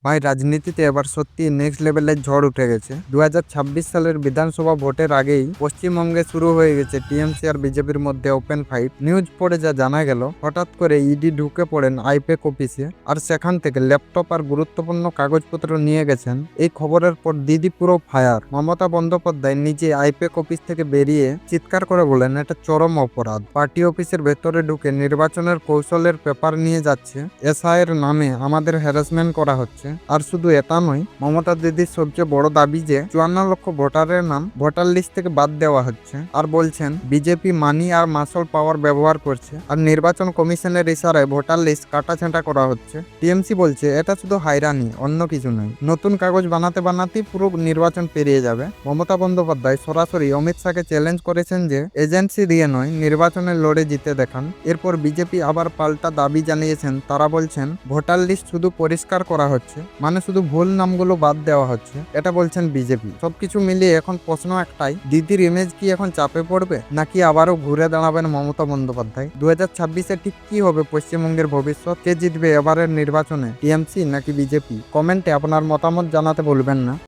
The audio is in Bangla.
ভাই রাজনীতিতে এবার সত্যি নেক্সট লেভেলের ঝড় উঠে গেছে। 2026 সালের বিধানসভা ভোটের আগেই পশ্চিমবঙ্গে শুরু হয়ে গেছে টিএমসি আর বিজেপির মধ্যে ওপেন ফাইট। নিউজ পড়ে যা জানা গেল, হঠাৎ করে ইডি ঢুকে পড়েন আইপেক অফিসে আর সেখান থেকে ল্যাপটপ আর গুরুত্বপূর্ণ কাগজপত্র নিয়ে গেছেন। এই খবরের পর দিদি পুরো ফায়ার। মমতা বন্দ্যোপাধ্যায় নিজে আইপেক অফিস থেকে বেরিয়ে চিৎকার করে বলেন এটা চরম অপরাধ। পার্টি অফিসের ভেতরে ঢুকে নির্বাচনের কৌশলের পেপার নিয়ে যাচ্ছে, এসআইয়ের নামে আমাদের হ্যারাসমেন্ট করা হচ্ছে। আর শুধু এটা নয়, মমতা দিদির সবচেয়ে বড় দাবি যে 54 লক্ষ ভোটারের নাম ভোটার লিস্ট থেকে বাদ দেওয়া হচ্ছে। আর বলছেন বিজেপি মানি আর মাসল পাওয়ার ব্যবহার করছে আর নির্বাচন কমিশনের ইশারায় ভোটার লিস্ট কাটাছেঁটা করা হচ্ছে। টিএমসি বলছে এটা শুধু হাইরানি, অন্য কিছু নয়। নতুন কাগজ বানাতে বানাতেই পুরো নির্বাচন পেরিয়ে যাবে। মমতা বন্দ্যোপাধ্যায় সরাসরি অমিত শাহকে চ্যালেঞ্জ করেছেন যে এজেন্সি দিয়ে নয়, নির্বাচনে লড়ে জিতে দেখান। এরপর বিজেপি আবার পাল্টা দাবি জানিয়েছেন। তারা বলছেন ভোটার লিস্ট শুধু পরিষ্কার করা হচ্ছে, মানে শুধু ভুল নামগুলো বাদ দেওয়া হচ্ছে, এটা বলছেন বিজেপি। সবকিছু মিলিয়ে এখন প্রশ্ন একটাই, দিদির ইমেজ কি এখন চাপে পড়বে, নাকি আবারও ঘুরে দাঁড়াবেন মমতা বন্দ্যোপাধ্যায়? 2026-এ ঠিক কি হবে পশ্চিমবঙ্গের ভবিষ্যৎ? কে জিতবে এবারের নির্বাচনে, টিএমসি নাকি বিজেপি? কমেন্টে আপনার মতামত জানাতে ভুলবেন না।